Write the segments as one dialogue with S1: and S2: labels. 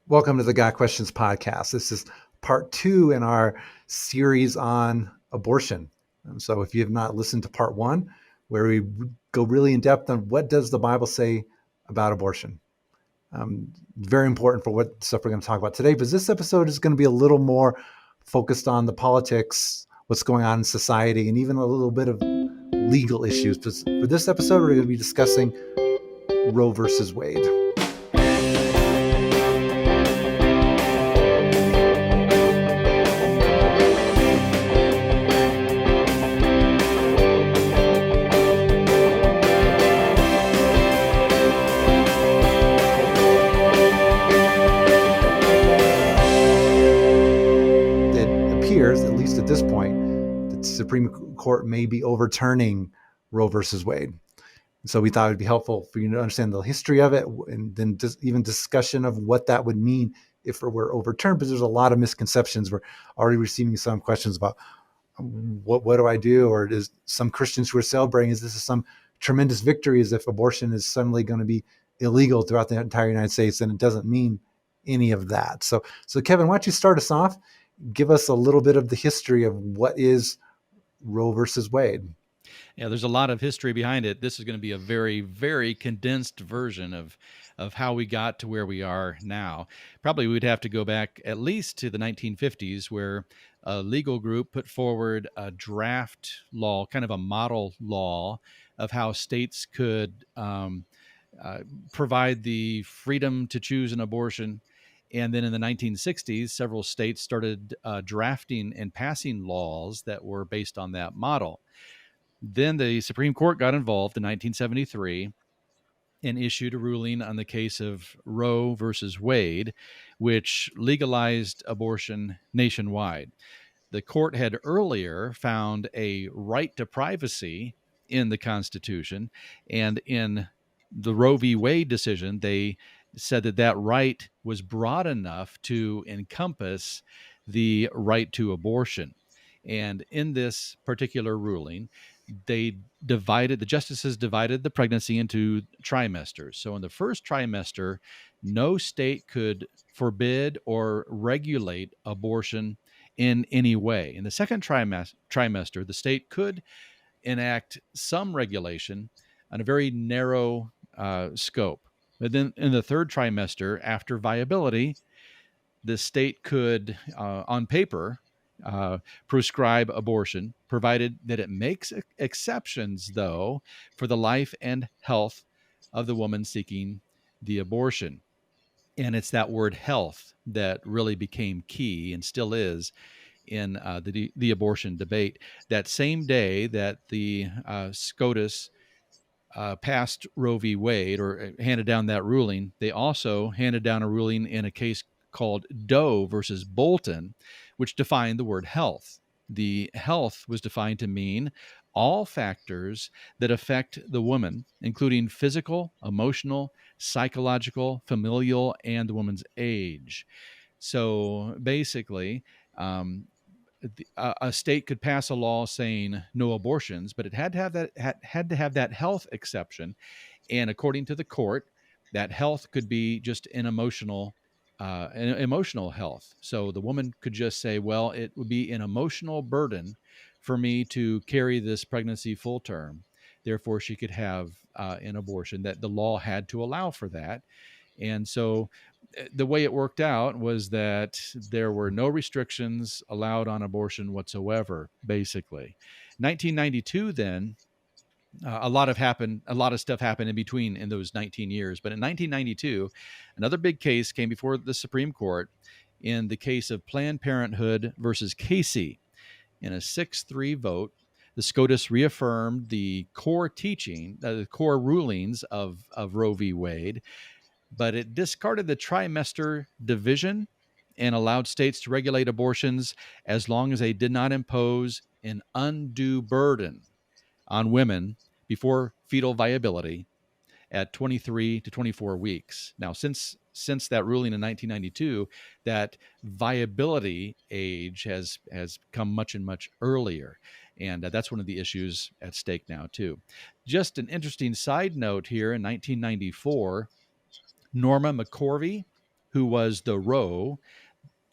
S1: Welcome to the Got Questions podcast. This is part two in our series on abortion. And so if you have not listened to part one, where we go really in depth on what does the Bible say about abortion. Very important for what stuff we're going to talk about today, but this episode is going to be a little more focused on the politics, what's going on in society, and even a little bit of legal issues. But for this episode, we're going to be discussing Roe versus Wade. At least at this point, the Supreme Court may be overturning Roe versus Wade. And so we thought it would be helpful for you to understand the history of it, and then just even discussion of what that would mean if it were overturned, because there's a lot of misconceptions. We're already receiving some questions about what do I do? Or is some Christians who are celebrating, is this some tremendous victory as if abortion is suddenly going to be illegal throughout the entire United States? And it doesn't mean any of that. So Kevin, why don't you start us off? Give us a little bit of the history of what is Roe versus Wade.
S2: Yeah, there's a lot of history behind it. This is going to be a very, very condensed version of how we got to where we are now. Probably we'd have to go back at least to the 1950s, where a legal group put forward a draft law, kind of a model law of how states could provide the freedom to choose an abortion. And then in the 1960s, several states started drafting and passing laws that were based on that model. Then the Supreme Court got involved in 1973 and issued a ruling on the case of Roe versus Wade, which legalized abortion nationwide. The court had earlier found a right to privacy in the Constitution, and in the Roe v. Wade decision, they said that that right was broad enough to encompass the right to abortion. And in this particular ruling, the justices divided the pregnancy into trimesters. So in the first trimester, no state could forbid or regulate abortion in any way. In the second trimester, the state could enact some regulation on a very narrow scope. But then in the third trimester, after viability, the state could, on paper, prescribe abortion, provided that it makes exceptions, though, for the life and health of the woman seeking the abortion. And it's that word health that really became key and still is in the abortion debate. That same day that the SCOTUS passed Roe v. Wade, or handed down that ruling, they also handed down a ruling in a case called Doe versus Bolton, which defined the word health. The health was defined to mean all factors that affect the woman, including physical, emotional, psychological, familial, and the woman's age. So basically, a state could pass a law saying no abortions, but it had to have that health exception. And according to the court, that health could be just an emotional health. So the woman could just say, well, it would be an emotional burden for me to carry this pregnancy full term. Therefore, she could have an abortion, that the law had to allow for that. And so the way it worked out was that there were no restrictions allowed on abortion whatsoever, basically. 1992, then, a lot of stuff happened in between in those 19 years. But in 1992, another big case came before the Supreme Court in the case of Planned Parenthood versus Casey. In a 6-3 vote, the SCOTUS reaffirmed the core teaching, the core rulings of Roe v. Wade, but it discarded the trimester division and allowed states to regulate abortions as long as they did not impose an undue burden on women before fetal viability at 23 to 24 weeks. Now, since that ruling in 1992, that viability age has come much and much earlier. And that's one of the issues at stake now, too. Just an interesting side note here, in 1994, Norma McCorvey, who was the Roe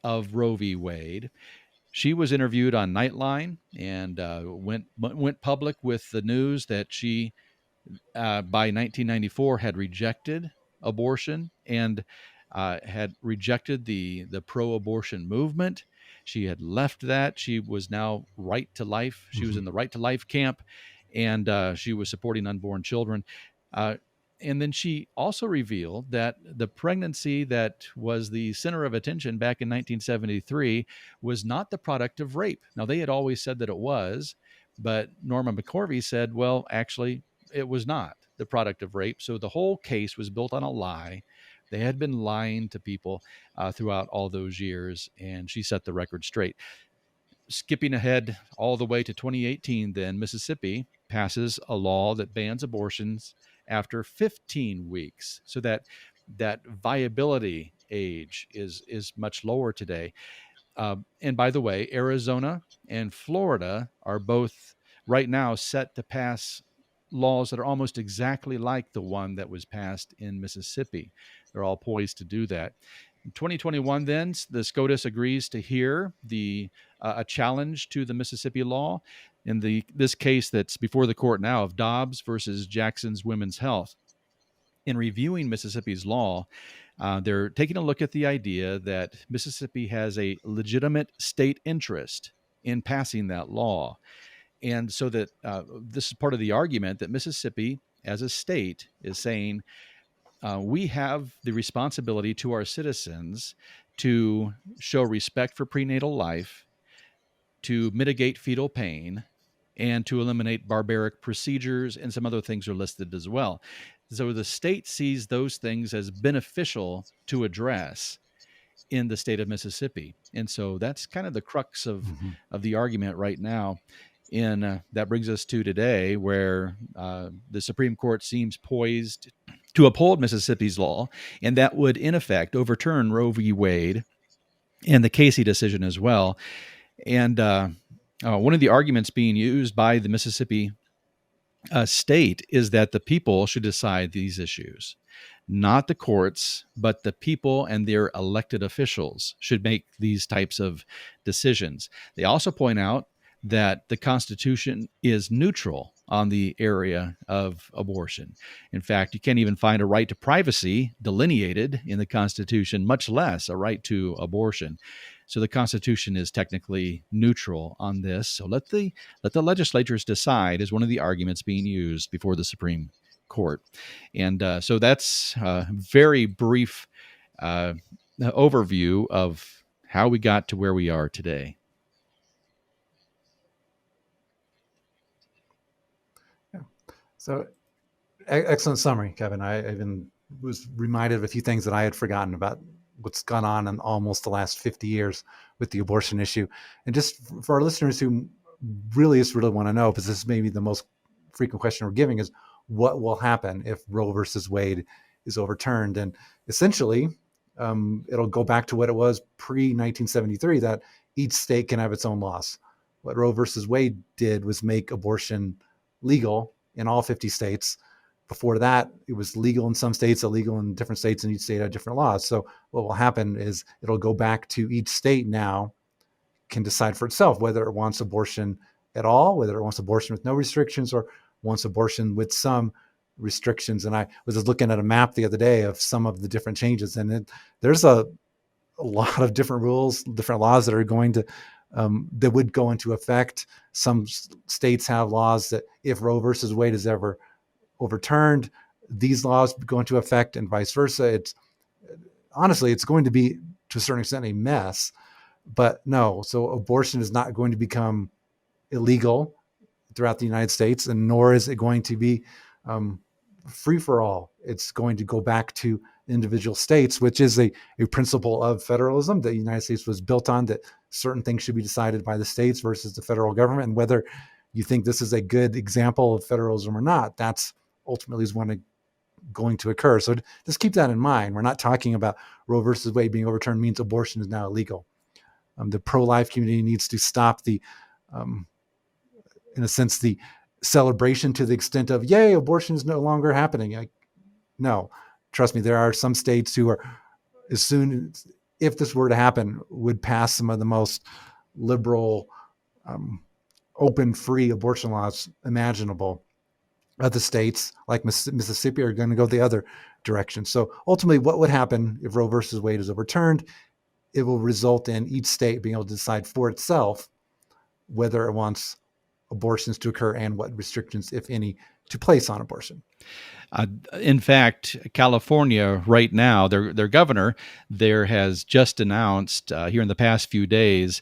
S2: of Roe v. Wade. She was interviewed on Nightline and went public with the news that she by 1994 had rejected abortion and had rejected the pro-abortion movement. She had left that. She was now right to life. She was
S1: Mm-hmm.
S2: in the right to life camp, and she was supporting unborn children. Uh, and then she also revealed that the pregnancy that was the center of attention back in 1973 was not the product of rape. Now, they had always said that it was, but Norma McCorvey said, well, actually, it was not the product of rape. So the whole case was built on a lie. They had been lying to people throughout all those years, and she set the record straight. Skipping ahead all the way to 2018, then Mississippi passes a law that bans abortions after 15 weeks, so that viability age is much lower today. And by the way, Arizona and Florida are both right now set to pass laws that are almost exactly like the one that was passed in Mississippi. They're all poised to do that. In 2021, then, the SCOTUS agrees to hear a challenge to the Mississippi law in this case that's before the court now of Dobbs versus Jackson's Women's Health. In reviewing Mississippi's law, they're taking a look at the idea that Mississippi has a legitimate state interest in passing that law. And so that this is part of the argument that Mississippi, as a state, is saying we have the responsibility to our citizens to show respect for prenatal life, to mitigate fetal pain, and to eliminate barbaric procedures, and some other things are listed as well. So the state sees those things as beneficial to address in the state of Mississippi. And so that's kind of the crux
S1: Mm-hmm.
S2: of the argument right now. And that brings us to today, where the Supreme Court seems poised to uphold Mississippi's law, and that would, in effect, overturn Roe v. Wade and the Casey decision as well. And one of the arguments being used by the Mississippi state is that the people should decide these issues. Not the courts, but the people and their elected officials should make these types of decisions. They also point out that the Constitution is neutral on the area of abortion. In fact, you can't even find a right to privacy delineated in the Constitution, much less a right to abortion. So the Constitution is technically neutral on this. So let the legislatures decide is one of the arguments being used before the Supreme Court. And so that's a very brief overview of how we got to where we are today.
S1: So excellent summary, Kevin. I even was reminded of a few things that I had forgotten about what's gone on in almost the last 50 years with the abortion issue. And just for our listeners who really want to know, because this is maybe the most frequent question we're giving, is what will happen if Roe versus Wade is overturned? And essentially, it'll go back to what it was pre-1973, that each state can have its own laws. What Roe versus Wade did was make abortion legal in all 50 states. Before that, it was legal in some states, illegal in different states, and each state had different laws. So what will happen is it'll go back to each state now can decide for itself whether it wants abortion at all, whether it wants abortion with no restrictions, or wants abortion with some restrictions. And I was just looking at a map the other day of some of the different changes, and there's a lot of different rules, different laws that are going to that would go into effect. Some states have laws that if Roe versus Wade is ever overturned, these laws go into effect, and vice versa. It's honestly, it's going to be to a certain extent a mess, but no. So abortion is not going to become illegal throughout the United States, and nor is it going to be free for all. It's going to go back to individual states, which is a principle of federalism that the United States was built on, that certain things should be decided by the states versus the federal government. And whether you think this is a good example of federalism or not, that's ultimately is going to occur. So just keep that in mind. We're not talking about Roe versus Wade being overturned means abortion is now illegal. The pro-life community needs to stop the, in a sense, the celebration to the extent of, yay, abortion is no longer happening. No, trust me, there are some states who are as soon as, if this were to happen, would pass some of the most liberal, um, open, free abortion laws imaginable. Other states like Mississippi are going to go the other direction. So ultimately, what would happen if Roe versus Wade is overturned? It will result in each state being able to decide for itself whether it wants abortions to occur and what restrictions, if any, to place on abortion.
S2: Uh, in fact, California right now, their governor there has just announced here in the past few days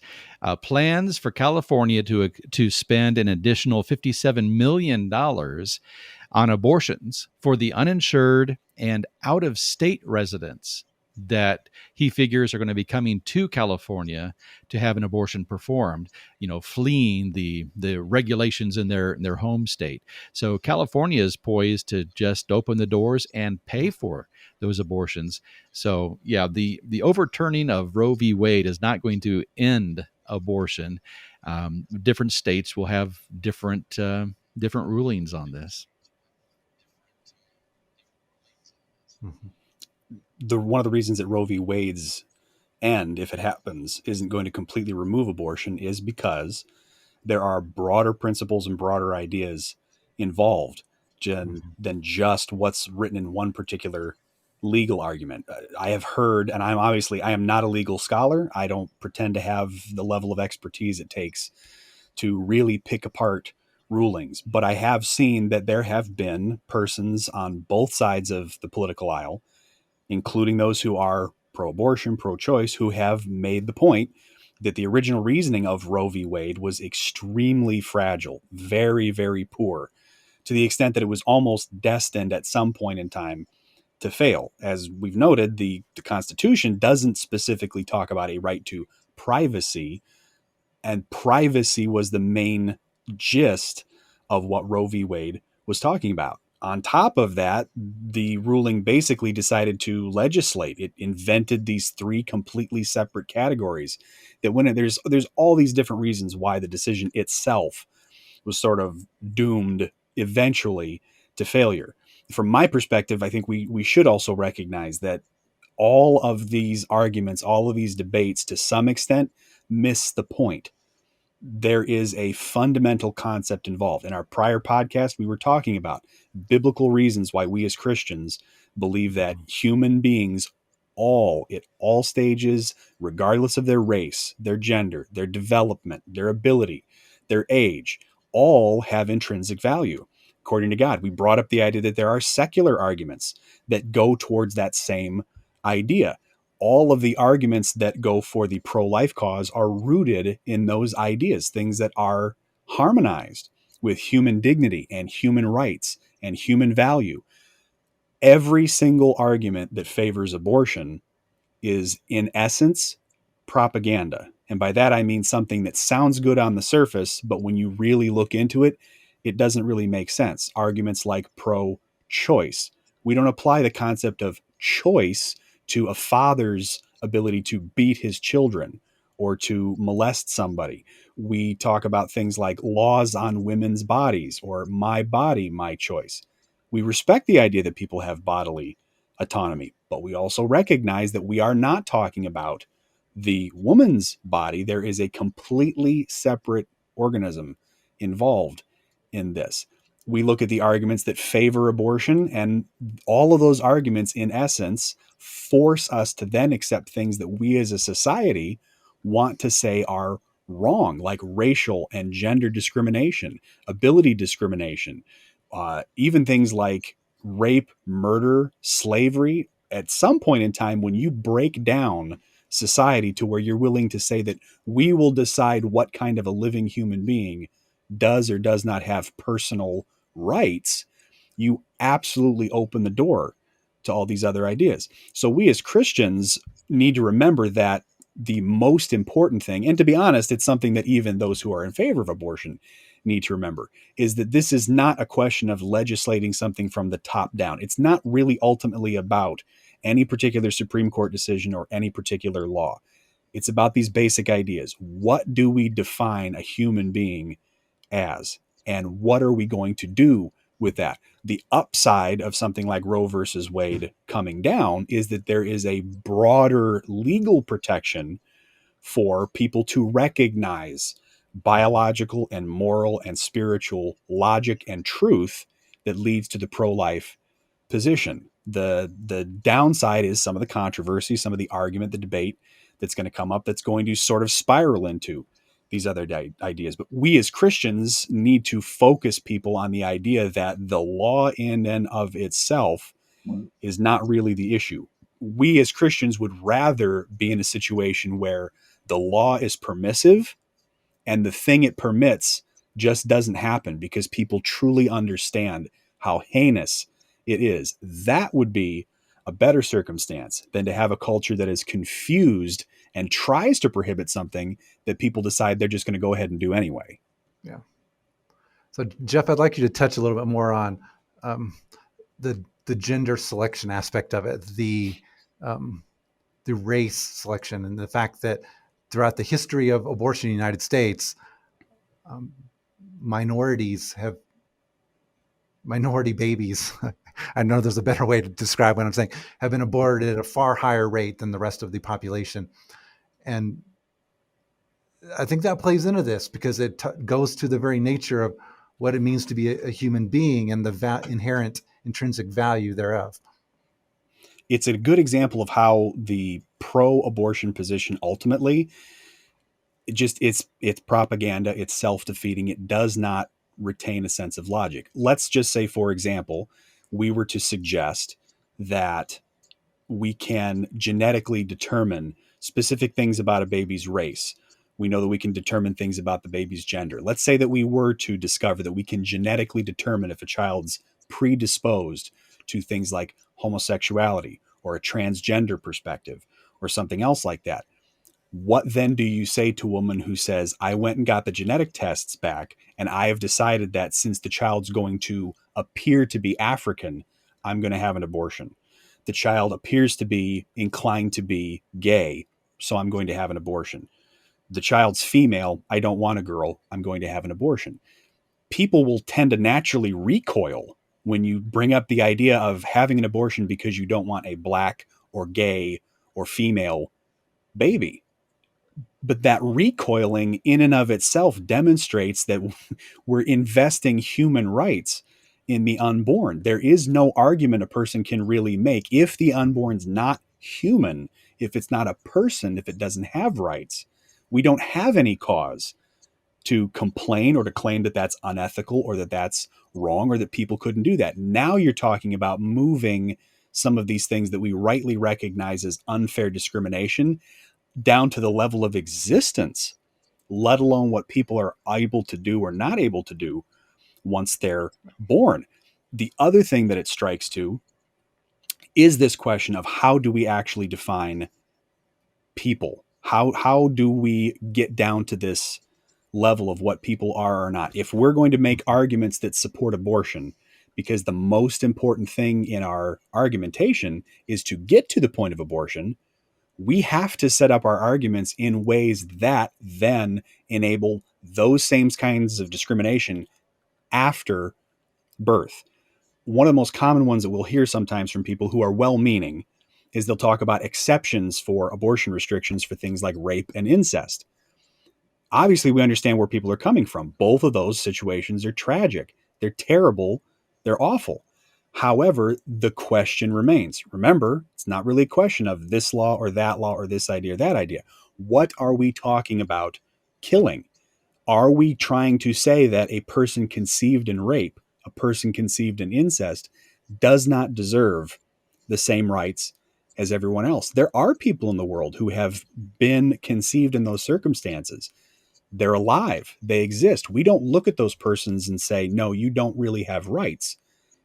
S2: plans for California to spend an additional $57 million on abortions for the uninsured and out of state residents that he figures are going to be coming to California to have an abortion performed, fleeing the regulations in their home state. So California is poised to just open the doors and pay for those abortions. So yeah, the overturning of Roe v. Wade is not going to end abortion. Different states will have different rulings on this.
S3: One of the reasons that Roe v. Wade's end, if it happens, isn't going to completely remove abortion is because there are broader principles and broader ideas involved than just what's written in one particular legal argument. I have heard, and I am not a legal scholar. I don't pretend to have the level of expertise it takes to really pick apart rulings, but I have seen that there have been persons on both sides of the political aisle, including those who are pro-abortion, pro-choice, who have made the point that the original reasoning of Roe v. Wade was extremely fragile, very, very poor, to the extent that it was almost destined at some point in time to fail. As we've noted, the Constitution doesn't specifically talk about a right to privacy, and privacy was the main gist of what Roe v. Wade was talking about. On top of that, the ruling basically decided to legislate. It invented these three completely separate categories that when there's all these different reasons why the decision itself was sort of doomed eventually to failure. From my perspective, I think we should also recognize that all of these arguments, all of these debates to some extent miss the point. There is a fundamental concept involved. In our prior podcast, we were talking about biblical reasons why we as Christians believe that human beings, at all stages, regardless of their race, their gender, their development, their ability, their age, all have intrinsic value according to God. We brought up the idea that there are secular arguments that go towards that same idea. All of the arguments that go for the pro-life cause are rooted in those ideas, things that are harmonized with human dignity and human rights and human value. Every single argument that favors abortion is, in essence, propaganda. And by that, I mean something that sounds good on the surface, but when you really look into it, it doesn't really make sense. Arguments like pro-choice. We don't apply the concept of choice to a father's ability to beat his children or to molest somebody. We talk about things like laws on women's bodies or my body, my choice. We respect the idea that people have bodily autonomy, but we also recognize that we are not talking about the woman's body. There is a completely separate organism involved in this. We look at the arguments that favor abortion, and all of those arguments, in essence, force us to then accept things that we as a society want to say are wrong, like racial and gender discrimination, ability discrimination, even things like rape, murder, slavery. At some point in time, when you break down society to where you're willing to say that we will decide what kind of a living human being does or does not have personal rights, you absolutely open the door to all these other ideas. So we as Christians need to remember that the most important thing, and to be honest, it's something that even those who are in favor of abortion need to remember, is that this is not a question of legislating something from the top down. It's not really ultimately about any particular Supreme Court decision or any particular law. It's about these basic ideas. What do we define a human being as? And what are we going to do with that. The upside of something like Roe versus Wade coming down is that there is a broader legal protection for people to recognize biological and moral and spiritual logic and truth that leads to the pro-life position. The downside is some of the controversy, some of the argument, the debate that's going to come up that's going to sort of spiral into these other ideas. But we as Christians need to focus people on the idea that the law in and of itself is not really the issue. We as Christians would rather be in a situation where the law is permissive and the thing it permits just doesn't happen because people truly understand how heinous it is. That would be a better circumstance than to have a culture that is confused and tries to prohibit something that people decide they're just going to go ahead and do anyway.
S1: Yeah. So Jeff, I'd like you to touch a little bit more on the gender selection aspect of it, the race selection, and the fact that throughout the history of abortion in the United States, minority babies, I know there's a better way to describe what I'm saying, have been aborted at a far higher rate than the rest of the population. And I think that plays into this because it goes to the very nature of what it means to be a human being and the inherent intrinsic value thereof.
S3: It's a good example of how the pro-abortion position ultimately, it's propaganda, it's self-defeating, it does not retain a sense of logic. Let's just say, for example, we were to suggest that we can genetically determine specific things about a baby's race. We know that we can determine things about the baby's gender. Let's say that we were to discover that we can genetically determine if a child's predisposed to things like homosexuality or a transgender perspective or something else like that. What then do you say to a woman who says, I went and got the genetic tests back and I have decided that since the child's going to appear to be African, I'm going to have an abortion. The child appears to be inclined to be gay, so I'm going to have an abortion. The child's female, I don't want a girl, I'm going to have an abortion. People will tend to naturally recoil when you bring up the idea of having an abortion because you don't want a black or gay or female baby. But that recoiling in and of itself demonstrates that we're investing human rights in the unborn. There is no argument a person can really make. If the unborn's not human, if it's not a person, if it doesn't have rights, we don't have any cause to complain or to claim that that's unethical or that that's wrong or that people couldn't do that. Now you're talking about moving some of these things that we rightly recognize as unfair discrimination down to the level of existence, let alone what people are able to do or not able to do once they're born. The other thing that it strikes to is this question of how do we actually define people? How do we get down to this level of what people are or not? If we're going to make arguments that support abortion, because the most important thing in our argumentation is to get to the point of abortion, we have to set up our arguments in ways that then enable those same kinds of discrimination after birth. One of the most common ones that we'll hear sometimes from people who are well-meaning is they'll talk about exceptions for abortion restrictions for things like rape and incest. Obviously, we understand where people are coming from. Both of those situations are tragic. They're terrible. They're awful. However, the question remains. Remember, it's not really a question of this law or this idea or that idea. What are we talking about killing? Are we trying to say that a person conceived in rape, a person conceived in incest, does not deserve the same rights as everyone else? There are people in the world who have been conceived in those circumstances. They're alive. They exist. We don't look at those persons and say, no, you don't really have rights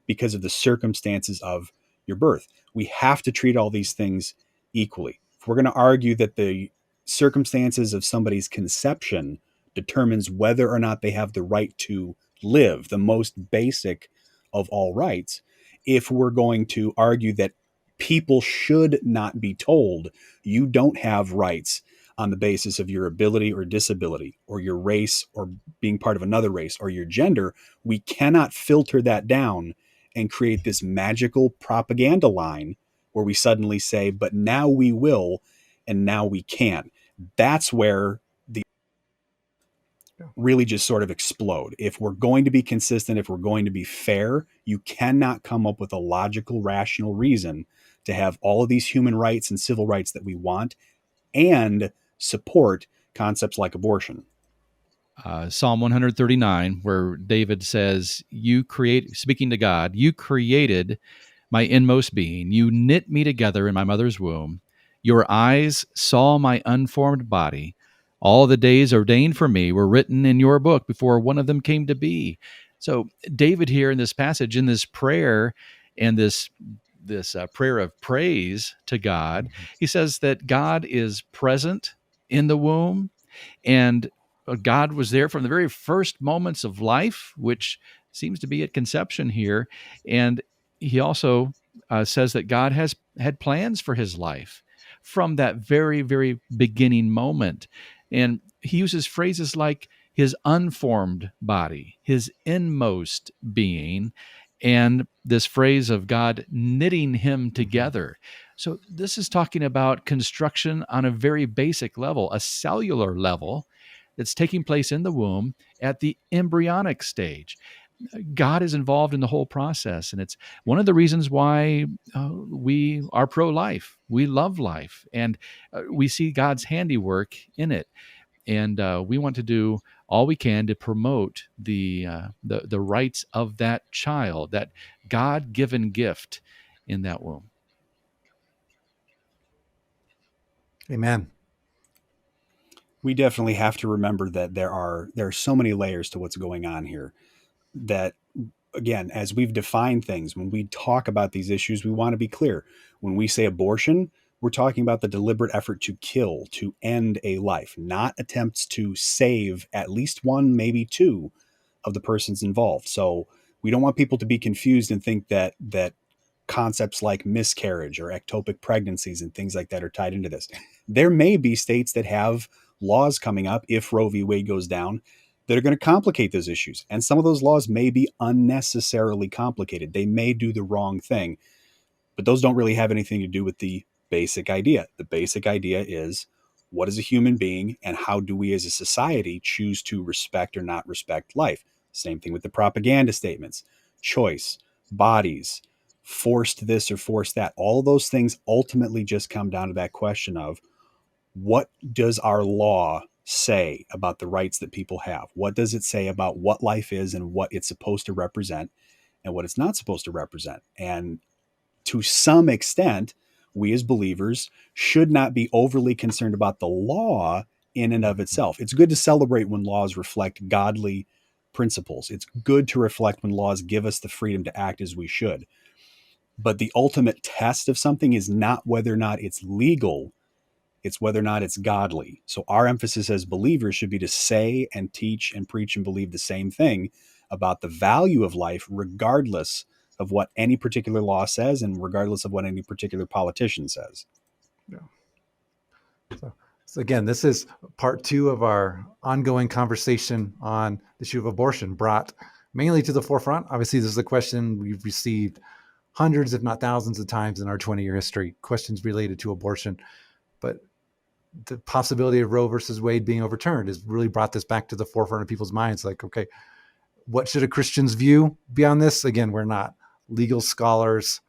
S3: because of the circumstances of your birth. We have to treat all these things equally. If we're going to argue that the circumstances of somebody's conception determines whether or not they have the right to live, the most basic of all rights, if we're going to argue that people should not be told you don't have rights on the basis of your ability or disability or your race or being part of another race or your gender, we cannot filter that down and create this magical propaganda line where we suddenly say, but now we will, and now we can. That's where the really just sort of explode. If we're going to be consistent, if we're going to be fair, you cannot come up with a logical, rational reason to have all of these human rights and civil rights that we want and support concepts like abortion.
S2: Psalm 139, where David says, speaking to God, you created my inmost being. You knit me together in my mother's womb. Your eyes saw my unformed body. All the days ordained for me were written in your book before one of them came to be. So David here in this passage, in this prayer and this prayer of praise to God, he says that God is present in the womb, and God was there from the very first moments of life, which seems to be at conception here. And he also says that God has had plans for his life from that very, very beginning moment. And he uses phrases like his unformed body, his inmost being, and this phrase of God knitting him together. So this is talking about construction on a very basic level, a cellular level that's taking place in the womb at the embryonic stage. God is involved in the whole process, and it's one of the reasons why we are pro-life. We love life, and we see God's handiwork in it, and we want to do all we can to promote the rights of that child, that God-given gift in that womb.
S1: Amen.
S3: We definitely have to remember that there are so many layers to what's going on here, that again, as we've defined things, when we talk about these issues, we want to be clear. When we say abortion, we're talking about the deliberate effort to kill, to end a life, not attempts to save at least one, maybe two of the persons involved. So we don't want people to be confused and think that concepts like miscarriage or ectopic pregnancies and things like that are tied into this. There may be states that have laws coming up, if Roe v. Wade goes down, that are going to complicate those issues. And some of those laws may be unnecessarily complicated. They may do the wrong thing, but those don't really have anything to do with the basic idea. The basic idea is, what is a human being, and how do we as a society choose to respect or not respect life? Same thing with the propaganda statements, choice, bodies, forced this or forced that. All those things ultimately just come down to that question of, what does our law say about the rights that people have? What does it say about what life is and what it's supposed to represent and what it's not supposed to represent? And to some extent, we as believers should not be overly concerned about the law in and of itself. It's good to celebrate when laws reflect godly principles. It's good to reflect when laws give us the freedom to act as we should. But the ultimate test of something is not whether or not it's legal, it's whether or not it's godly. So our emphasis as believers should be to say and teach and preach and believe the same thing about the value of life, regardless of what any particular law says and regardless of what any particular politician says.
S1: Yeah. So again, this is part 2 of our ongoing conversation on the issue of abortion, brought mainly to the forefront. Obviously, this is a question we've received hundreds, if not thousands of times in our 20-year history, questions related to abortion. But the possibility of Roe versus Wade being overturned has really brought this back to the forefront of people's minds. Like, okay, what should a Christian's view be on this? Again, we're not legal scholars.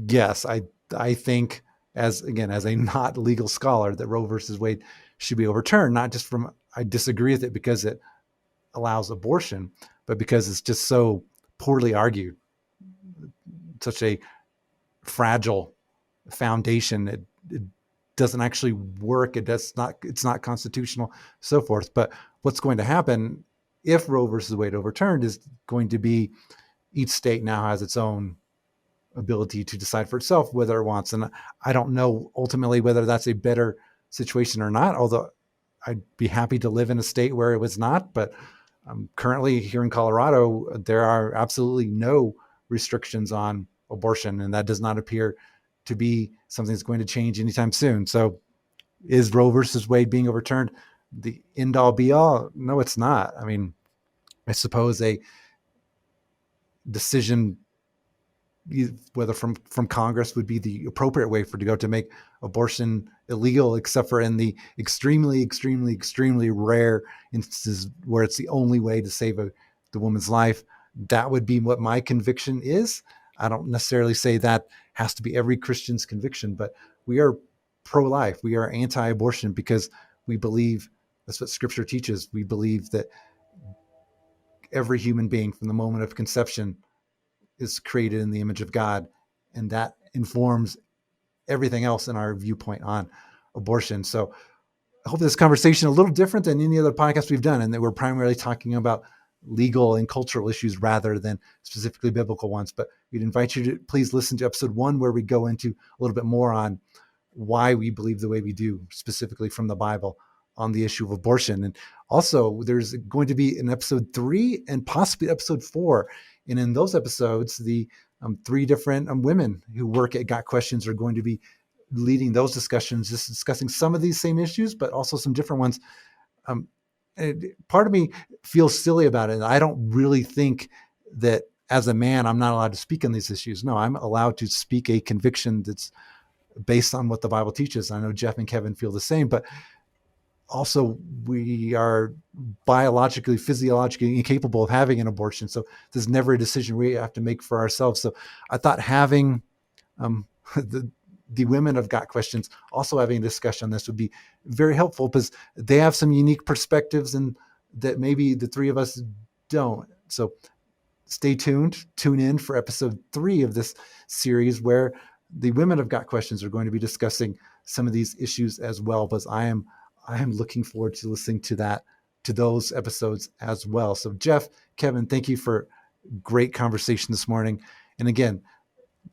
S1: Yes, I think, as a not legal scholar, that Roe versus Wade should be overturned, not just from, I disagree with it because it allows abortion, but because it's just so poorly argued, such a fragile foundation. It doesn't actually work. It's not constitutional, so forth. But what's going to happen if Roe versus Wade overturned is going to be, each state now has its own ability to decide for itself whether it wants. And I don't know ultimately whether that's a better situation or not, although I'd be happy to live in a state where it was not. But currently here in Colorado, there are absolutely no restrictions on abortion, and that does not appear to be something that's going to change anytime soon. So Is Roe versus Wade being overturned the end all be all? No, it's not. I mean, I suppose a decision, whether from Congress, would be the appropriate way for to go to make abortion illegal, except for in the extremely, extremely, extremely rare instances where it's the only way to save the woman's life. That would be what my conviction is. I don't necessarily say that has to be every Christian's conviction, but we are pro-life. We are anti-abortion because we believe that's what Scripture teaches. We believe that every human being from the moment of conception is created in the image of God, and that informs everything else in our viewpoint on abortion. So I hope this conversation is a little different than any other podcast we've done, and that we're primarily talking about legal and cultural issues rather than specifically biblical ones. But we'd invite you to please listen to episode 1, where we go into a little bit more on why we believe the way we do, specifically from the Bible, on the issue of abortion. And also, there's going to be an episode 3 and possibly episode 4. And in those episodes, the 3 different women who work at Got Questions are going to be leading those discussions, just discussing some of these same issues, but also some different ones. And part of me feels silly about it. I don't really think that as a man, I'm not allowed to speak on these issues. No, I'm allowed to speak a conviction that's based on what the Bible teaches. I know Jeff and Kevin feel the same, but also we are biologically, physiologically incapable of having an abortion. So there's never a decision we have to make for ourselves. So I thought having the women have Got Questions also having a discussion on this would be very helpful, because they have some unique perspectives and that maybe the 3 of us don't. So stay tuned, tune in for episode 3 of this series, where the women have Got Questions are going to be discussing some of these issues as well, because I am looking forward to listening to those episodes as well. So Jeff, Kevin, thank you for great conversation this morning. And again,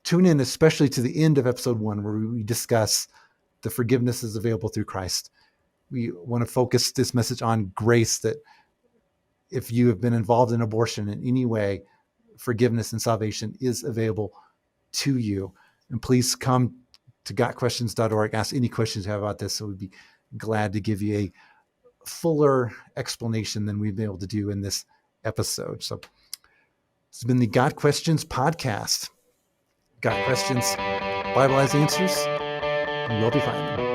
S1: tune in especially to the end of episode 1, where we discuss the forgiveness is available through Christ. We want to focus this message on grace, that if you have been involved in abortion in any way, forgiveness and salvation is available to you. And please come to gotquestions.org, ask any questions you have about this. So we'd be glad to give you a fuller explanation than we've been able to do in this episode. So this has been the Got Questions podcast. Got questions, Bible has answers, and we'll be finding them.